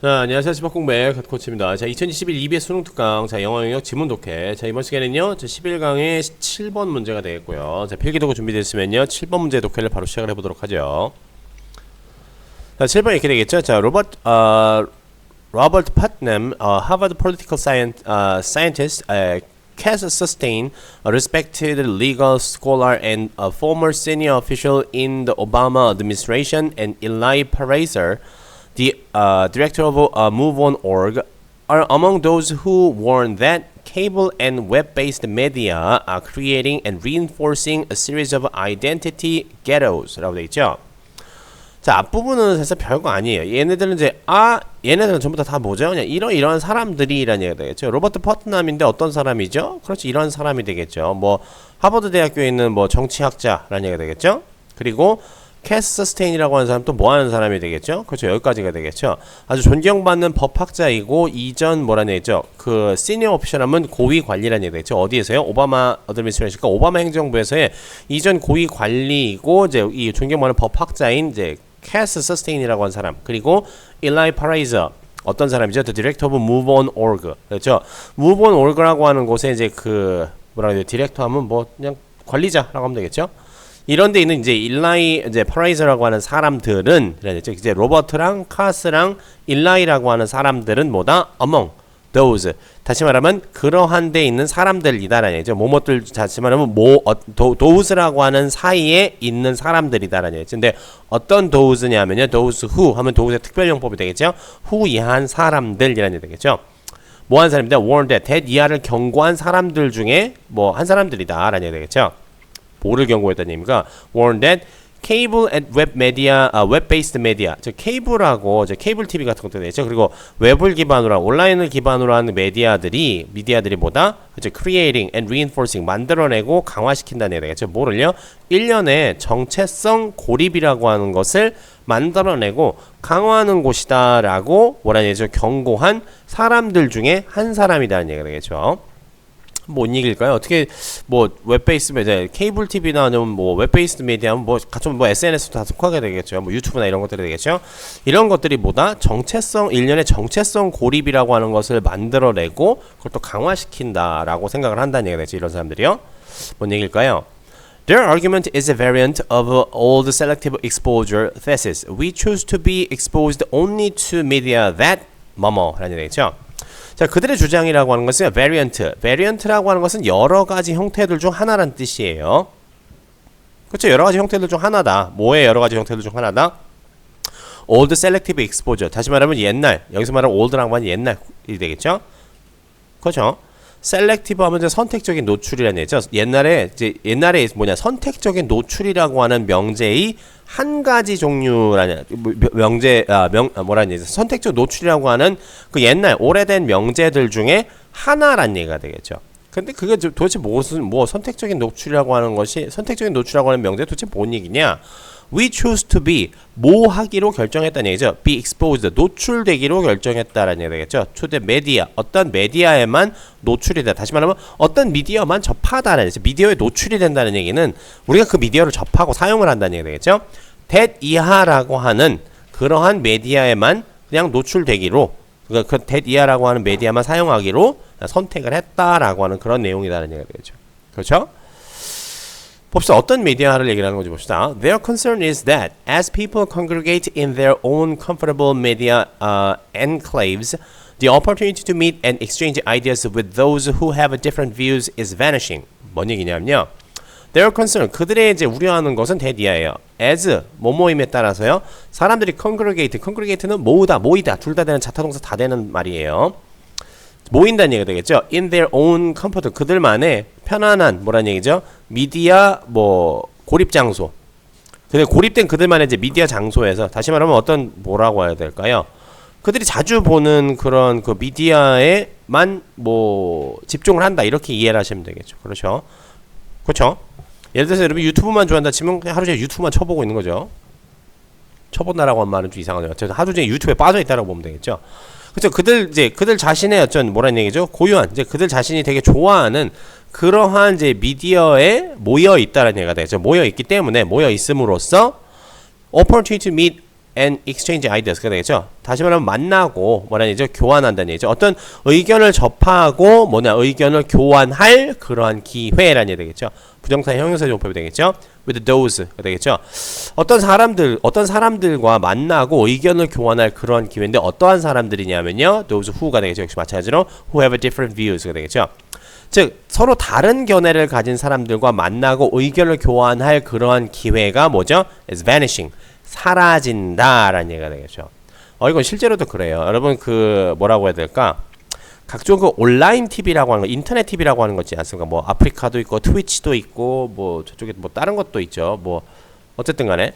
자, 안녕하세요. 집합공백 갓코치입니다. 자, 2021 EBS 수능 특강, 자, 영어 영역 지문 독해. 자, 이번 시간에는요, 11강의 7번 문제가 되겠고요. 자, 필기도구 준비됐으면요, 7번 문제 독해를 바로 시작을 해보도록 하죠. 자, 7번 이렇게 되겠죠. 자, 로버트 파트넘, Harvard political scientist, Cass Sustain, a respected legal scholar and a former senior official in the Obama administration, and Eli Pariser, the director of MoveOn.org, are among those who warn that cable and web-based media are creating and reinforcing a series of identity ghettos. 라고 되어 있죠. 자, 앞부분은 사실 별거 아니에요. 얘네들은 얘네들은 전부 다 뭐죠? 그냥 이런 사람들이라는 얘기가 되겠죠. 로버트 퍼트남인데 어떤 사람이죠? 그렇지, 이런 사람이 되겠죠. 뭐, 하버드 대학교에 있는 뭐 정치학자라는 얘기가 되겠죠. 그리고 캐스 서스테인이라고 하는 사람 또 뭐 하는 사람이 되겠죠? 그렇죠. 여기까지가 되겠죠. 아주 존경받는 법학자이고 이전 뭐라는 얘기죠? 그 시니어 오피셜하면 고위 관리라는 얘기가 되겠죠. 어디에서요? 오바마 어드미니스트레이션, 오바마 행정부에서의 이전 고위 관리이고 이제 이 존경받는 법학자인 이제 캐스 서스테인이라고 하는 사람. 그리고 일라이 파라이저 어떤 사람이죠? The Director of MoveOn.org. 그렇죠. MoveOn.org라고 하는 곳에 이제 그 뭐라 해야 돼? 디렉터 하면 뭐 그냥 관리자라고 하면 되겠죠. 이런 데 있는 이제 일라이 이제 파라이저라고 하는 사람들은 이제 로버트랑 카스랑 일라이라고 하는 사람들은 뭐다? among those. 다시 말하면 그러한 데 있는 사람들이다라는 얘기죠. 뭐뭐들 다시 말하면 those라고 하는 사이에 있는 사람들이다라는 얘기죠. 근데 어떤 those냐면요. those who 하면 those의 특별용법이 되겠죠. who 이하한 사람들이라는 얘기 되겠죠. 뭐 한 사람입니다. warn that 이하를 경고한 사람들 중에 뭐 한 사람들이다라는 얘기 되겠죠. 뭐를 경고했다는 얘기입니까? warn that cable and web media, web-based media, 저 케이블하고 저 케이블 TV 같은 것도 되죠. 그리고 웹을 기반으로 한 온라인을 기반으로 하는 미디어들이 뭐다? 그죠? creating and reinforcing 만들어내고 강화시킨다는 얘기가 되겠죠. 뭐를요? 일련의 정체성 고립이라고 하는 것을 만들어내고 강화하는 곳이다라고 뭐라는 얘기죠? 경고한 사람들 중에 한 사람이다는 얘기가 되겠죠. 뭔 얘기일까요? 어떻게 뭐 웹베이스 메디아, 케이블 TV나 아니면 뭐 웹베이스 메디아면 뭐 같이 뭐 SNS도 다 속하게 되겠죠. 뭐 유튜브나 이런 것들이 되겠죠. 이런 것들이 뭐다? 일련의 정체성 고립이라고 하는 것을 만들어내고 그걸 또 강화시킨다라고 생각을 한다는 얘기가 되죠. 이런 사람들이요. 뭔 얘기일까요? Their argument is a variant of old selective exposure thesis. We choose to be exposed only to media that 뭐뭐라는 얘기죠. 자, 그들의 주장이라고 하는 것은 variant라고 하는 것은 여러 가지 형태들 중 하나란 뜻이에요. 그렇죠? 여러 가지 형태들 중 하나다. 뭐의 여러 가지 형태들 중 하나다? old selective exposure. 다시 말하면 옛날. 여기서 말하면 old라고 하면 옛날이 되겠죠? 그렇죠? selective 하면 이제 선택적인 노출이라는 얘기죠. 옛날에 뭐냐? 선택적인 노출이라고 하는 명제의 한 가지 종류라는 뭐라는 얘기죠? 선택적 노출이라고 하는 그 옛날 오래된 명제들 중에 하나란 얘기가 되겠죠. 근데 그게 도대체 선택적인 노출이라고 하는 명제 도대체 뭔 얘기냐? We choose to be 뭐 하기로 결정했다는 얘기죠. Be exposed 노출되기로 결정했다라는 얘기가 되겠죠. To the media 어떤 메디아에만 노출이 다. 다시 말하면 어떤 미디어만 접하다라는 얘기죠. 미디어에 노출이 된다는 얘기는 우리가 그 미디어를 접하고 사용을 한다는 얘기가 되겠죠. that 이하라고 하는 그러한 메디아에만 그냥 노출되기로 그러니까 그 that 이하라고 하는 메디아만 사용하기로 선택을 했다라고 하는 그런 내용이다라는 얘기가 되겠죠. 그렇죠? 봅시다. 어떤 미디어를 얘기하는 건지 봅시다. Their concern is that as people congregate in their own comfortable media enclaves, the opportunity to meet and exchange ideas with those who have different views is vanishing. 뭔 얘기냐면요. Their concern, 그들의 이제 우려하는 것은 대디아예요. As, 뭐뭐임에 따라서요. 사람들이 congregate는 모이다. 둘 다 되는 자타동사 다 되는 말이에요. 모인다는 얘기가 되겠죠. In their own comfort, 그들만의 편안한 뭐라는 얘기죠? 미디어 고립 장소. 근데 고립된 그들만의 이제 미디어 장소에서 다시 말하면 뭐라고 해야 될까요? 그들이 자주 보는 그런 그 미디어에만 집중을 한다 이렇게 이해를 하시면 되겠죠. 그렇죠? 그렇죠? 예를 들어서 여러분 유튜브만 좋아한다 치면 그냥 하루 종일 유튜브만 쳐보고 있는 거죠. 쳐본다라고 하는 말은 좀 이상하네요. 하루 종일 유튜브에 빠져 있다라고 보면 되겠죠. 그렇죠. 그들 자신의 뭐라는 얘기죠? 고유한 그들 자신이 되게 좋아하는 그러한 미디어에 모여 있다라는 얘기가 되죠. 모여 있기 때문에 모여 있음으로써 opportunity to meet and exchange ideas가 되겠죠. 다시 말하면 만나고 뭐라는 얘기죠? 교환한다는 얘기죠. 어떤 의견을 접하고 의견을 교환할 그러한 기회라는 얘기 되겠죠. 부정사 형용사 용법이 되겠죠. with those가 되겠죠. 어떤 사람들과 만나고 의견을 교환할 그런 기회인데 어떠한 사람들이냐면요. those who가 되겠죠. 역시 마찬가지로 who have different views가 되겠죠. 즉 서로 다른 견해를 가진 사람들과 만나고 의견을 교환할 그러한 기회가 뭐죠? is vanishing. 사라진다라는 얘기가 되겠죠. 이건 실제로도 그래요. 여러분 그 뭐라고 해야 될까? 각종 그 온라인 TV라고 하는 거, 인터넷 TV라고 하는 거 있지 않습니까? 뭐 아프리카도 있고 트위치도 있고 뭐 저쪽에 뭐 다른 것도 있죠. 뭐 어쨌든 간에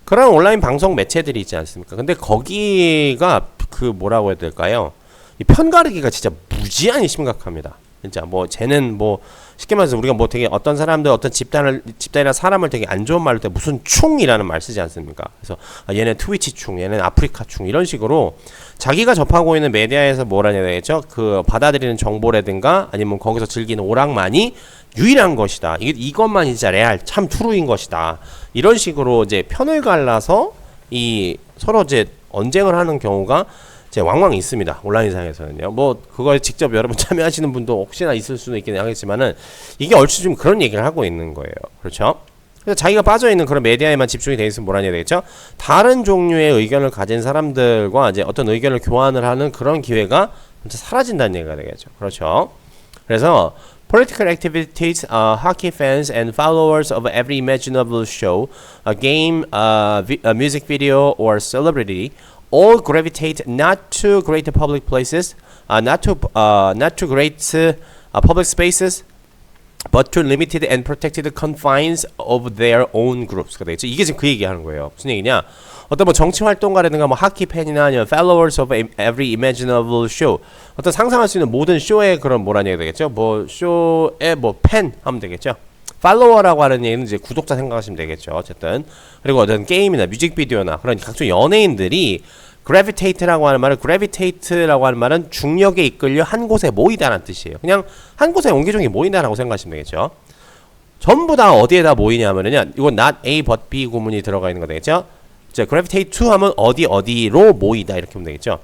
그런 온라인 방송 매체들이 있지 않습니까? 근데 거기가 그 뭐라고 해야 될까요? 이 편가르기가 진짜 무지한히 심각합니다. 진짜 뭐 쟤는 뭐 쉽게 말해서 우리가 뭐 되게 어떤 사람들 어떤 집단이나 사람을 되게 안 좋은 말로 때 무슨 충이라는 말 쓰지 않습니까? 그래서 얘는 트위치 충, 얘는 아프리카 충 이런 식으로 자기가 접하고 있는 메디아에서 뭐라냐 되겠죠? 그 받아들이는 정보라든가 아니면 거기서 즐기는 오락만이 유일한 것이다. 이것만 진짜 레알 참 트루인 것이다. 이런 식으로 이제 편을 갈라서 이 서로 이제 언쟁을 하는 경우가 왕왕 있습니다. 온라인상에서는요. 뭐 그거에 직접 여러분 참여하시는 분도 혹시나 있을 수는 있긴 하겠지만은 이게 얼추 좀 그런 얘기를 하고 있는 거예요. 그렇죠? 그래서 자기가 빠져있는 그런 메디아에만 집중이 돼 있으면 뭐라냐 되겠죠? 다른 종류의 의견을 가진 사람들과 이제 어떤 의견을 교환을 하는 그런 기회가 사라진다는 얘기가 되겠죠. 그렇죠? 그래서 political activities, hockey fans and followers of every imaginable show, a game, a music video, or celebrity all gravitate not to great public places, not to great public spaces, but to limited and protected confines of their own groups. 되겠죠. 이게 지금 그 얘기하는 거예요. 무슨 얘기냐? 어떤 뭐 정치 활동가라든가 뭐 하키 팬이나 아니면 followers of every imaginable show, 어떤 상상할 수 있는 모든 쇼의 그런 뭐라는 얘기 되겠죠. 뭐 쇼의 뭐 팬 하면 되겠죠. 팔로워라고 하는 얘기는 이제 구독자 생각하시면 되겠죠. 어쨌든 그리고 어떤 게임이나 뮤직비디오나 그런 각종 연예인들이 gravitate라고 하는 말은 중력에 이끌려 한 곳에 모이다라는 뜻이에요. 그냥 한 곳에 옹기종기 모인다라고 생각하시면 되겠죠. 전부 다 어디에다 모이냐면은요. 이건 not A but B 구문이 들어가 있는 거 되겠죠. 자, gravitate to 하면 어디로 모이다 이렇게 하면 되겠죠.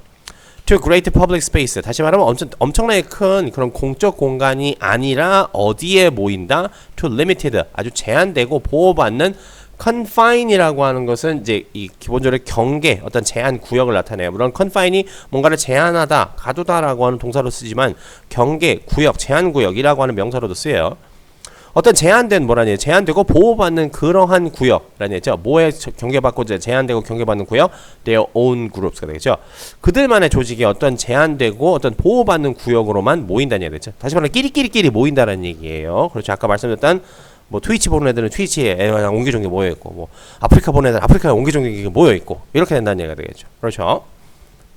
to great public space. 다시 말하면 엄청나게 큰 그런 공적 공간이 아니라 어디에 모인다. to limited. 아주 제한되고 보호받는 confine이라고 하는 것은 이제 이 기본적으로 경계, 어떤 제한 구역을 나타내요. 물론 confine이 뭔가를 제한하다, 가두다라고 하는 동사로 쓰지만 경계, 구역, 제한 구역이라고 하는 명사로도 쓰여요. 어떤 제한된 뭐라니 제한되고 보호받는 그러한 구역이라는 얘기죠. 뭐에 경계받고 제한되고 경계받는 구역? Their own groups가 되겠죠. 그들만의 조직이 어떤 제한되고 어떤 보호받는 구역으로만 모인다는 얘기죠. 다시 말하면 끼리끼리 모인다는 얘기예요. 그렇죠. 아까 말씀드렸던 뭐 트위치 보는 애들은 트위치에 그냥 옹기종기 모여 있고, 뭐 아프리카 보는 애들은 아프리카에 옹기종기 모여 있고 이렇게 된다는 얘기가 되겠죠. 그렇죠.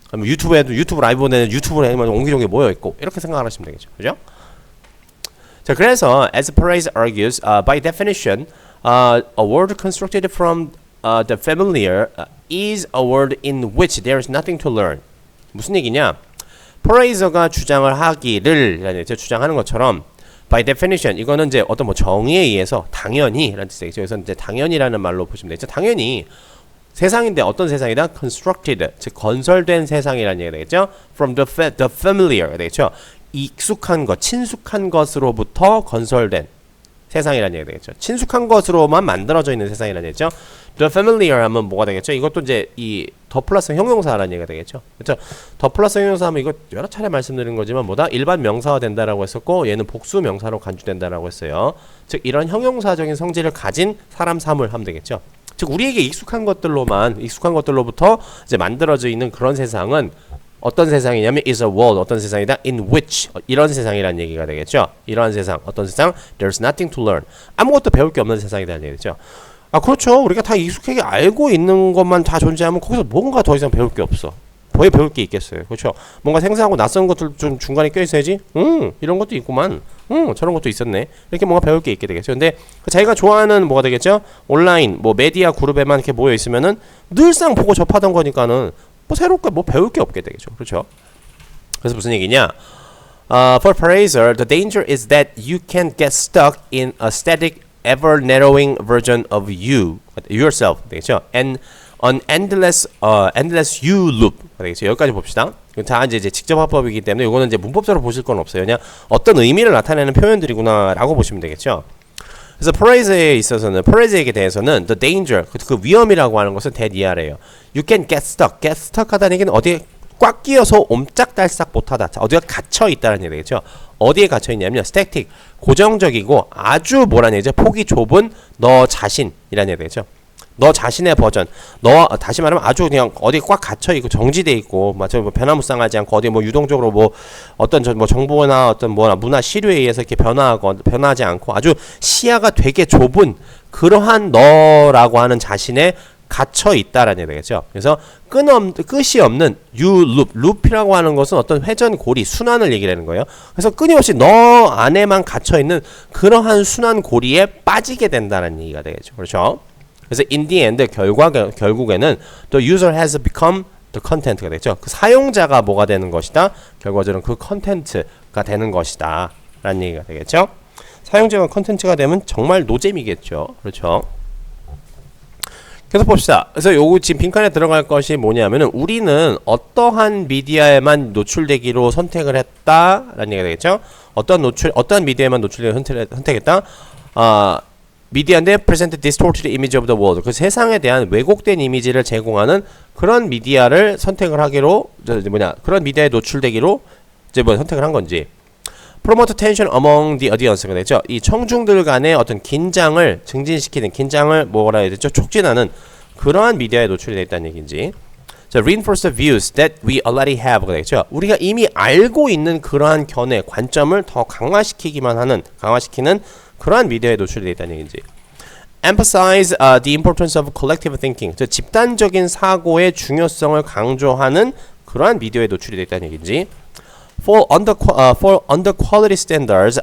그럼 유튜브에도 유튜브 라이브 보는 애들 유튜브에 옹기종기 모여 있고 이렇게 생각하시면 되겠죠. 그죠? 자, 그래서 as Perez argues, by definition, a word constructed from the familiar is a word in which there is nothing to learn. 무슨 얘기냐? 퍼레이저가 주장을 하기를 주장하는 것처럼 by definition 이거는 이제 어떤 뭐 정의에 의해서 당연히라는 뜻이겠죠. 그래서 이제 당연히라는 말로 보시면 되죠. 당연히 세상인데 어떤 세상이다? constructed 즉 건설된 세상이라는 얘기가 되겠죠. from the familiar 되겠죠. 익숙한 것, 친숙한 것으로부터 건설된 세상이라는 얘기가 되겠죠. 친숙한 것으로만 만들어져 있는 세상이라는 얘기죠. The familiar 하면 뭐가 되겠죠? 이것도 이제 이 더 플러스 형용사라는 얘기가 되겠죠. 그렇죠? 더 플러스 형용사 하면 이거 여러 차례 말씀드린 거지만 뭐다? 일반 명사가 된다라고 했었고 얘는 복수 명사로 간주된다라고 했어요. 즉 이런 형용사적인 성질을 가진 사람 사물 하면 되겠죠. 즉 우리에게 익숙한 것들로부터 이제 만들어져 있는 그런 세상은 어떤 세상이냐면 is a world 어떤 세상이다 in which 이런 세상이라는 얘기가 되겠죠. 이러한 세상 어떤 세상 there's nothing to learn 아무것도 배울 게 없는 세상이라는 얘기죠. 아 그렇죠. 우리가 다 익숙하게 알고 있는 것만 다 존재하면 거기서 뭔가 더 이상 배울 게 없어. 왜 배울 게 있겠어요. 그렇죠. 뭔가 생소하고 낯선 것들 좀 중간에 껴있어야지. 이런 것도 있구만. 저런 것도 있었네. 이렇게 뭔가 배울 게 있게 되겠죠. 근데 자기가 좋아하는 뭐가 되겠죠. 온라인 뭐 메디아 그룹에만 이렇게 모여 있으면은 늘상 보고 접하던 거니까는 뭐 새롭게 뭐 배울 게 없게 되겠죠. 그렇죠. 그래서 무슨 얘기냐? For Parazer, the danger is that you can get stuck in a static, ever narrowing version of yourself. 되겠죠. And an endless you loop. 되겠죠. 여기까지 봅시다. 다 이제 직접 화법이기 때문에 이거는 이제 문법적으로 보실 건 없어요. 그냥 어떤 의미를 나타내는 표현들이구나라고 보시면 되겠죠. 그래서 parade에 있어서는 parade에 대해서는 the danger 그 위험이라고 하는 것은 that 이하래요. You can get stuck 하다는 얘기는 어디에 꽉 끼어서 옴짝달싹 못하다. 자, 어디가 갇혀 있다는 얘기 되겠죠. 어디에 갇혀 있냐면요. static 고정적이고 아주 뭐라는 얘기죠. 폭이 좁은 너 자신이라는 얘기 되겠죠. 너 자신의 버전. 너 다시 말하면 아주 그냥 어디 꽉 갇혀 있고 정지돼 있고 마치 뭐 변화무쌍하지 않고 어디 뭐 유동적으로 뭐 어떤 뭐 정보나 어떤 뭐나 문화 시류에 의해서 이렇게 변하지 않고 아주 시야가 되게 좁은 그러한 너라고 하는 자신의 갇혀 있다라는 얘기 되겠죠. 그래서 끝이 없는 loop이라고 하는 것은 어떤 회전 고리, 순환을 얘기하는 거예요. 그래서 끊임없이 너 안에만 갇혀 있는 그러한 순환 고리에 빠지게 된다는 얘기가 되겠죠. 그렇죠? 그래서 in the end 결국에는 the user has become the content가 되죠. 그 사용자가 뭐가 되는 것이다. 결과적으로 그 컨텐츠가 되는 것이다. 라는 얘기가 되겠죠. 사용자가 컨텐츠가 되면 정말 노잼이겠죠. 그렇죠. 계속 봅시다. 그래서 요거 지금 빈칸에 들어갈 것이 뭐냐면은 우리는 어떠한 미디어에만 노출되기로 선택을 했다라는 얘기가 되겠죠. 어떠한 미디어에만 노출되기로 선택했다. 미디어인데 present distorted image of the world. 그 세상에 대한 왜곡된 이미지를 제공하는 그런 미디어를 선택을 하기로 그런 미디어에 노출되기로 이제 선택을 한 건지. promote tension among the audience가 되죠. 이 청중들 간의 어떤 긴장을 증진시키는 긴장을 뭐라 해야 되죠? 촉진하는 그러한 미디어에 노출이 되어 있다는 얘기인지. 자, reinforce the views that we already have가 되죠. 우리가 이미 알고 있는 그러한 견해, 관점을 더 강화시키는 그러한 미디어에 노출이 되어 있다는 얘기인지. emphasize the importance of collective thinking. 즉 집단적인 사고의 중요성을 강조하는 그러한 미디어에 노출이 되어 있다는 얘기인지. fall under quality standards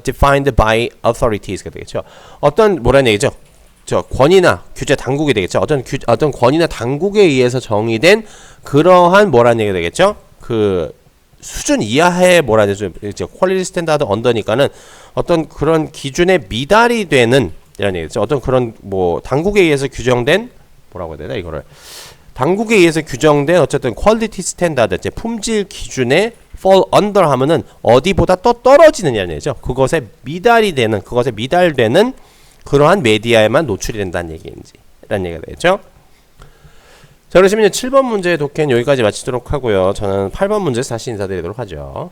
defined by authorities가 되겠죠. 어떤 뭐라는 얘기죠? 저 권위나 규제 당국이 되겠죠. 어떤 권위나 당국에 의해서 정의된 그러한 뭐라는 얘기가 되겠죠. 그 수준 이하의 뭐라는 얘기죠. 퀄리티 스탠다드 언더니까는 어떤 그런 기준에 미달이 되는 이런 얘기죠. 어떤 그런 뭐 당국에 의해서 규정된 뭐라고 해야 되나 이거를 당국에 의해서 규정된 어쨌든 퀄리티 스탠다드 이제 품질 기준에 fall under 하면은 어디보다 또 떨어지느냐는 얘기죠. 그것에 미달되는 그러한 메디아에만 노출이 된다는 얘기인지 라는 얘기가 되겠죠. 자, 그러시면 7번 문제의 독해는 여기까지 마치도록 하고요. 저는 8번 문제에서 다시 인사드리도록 하죠.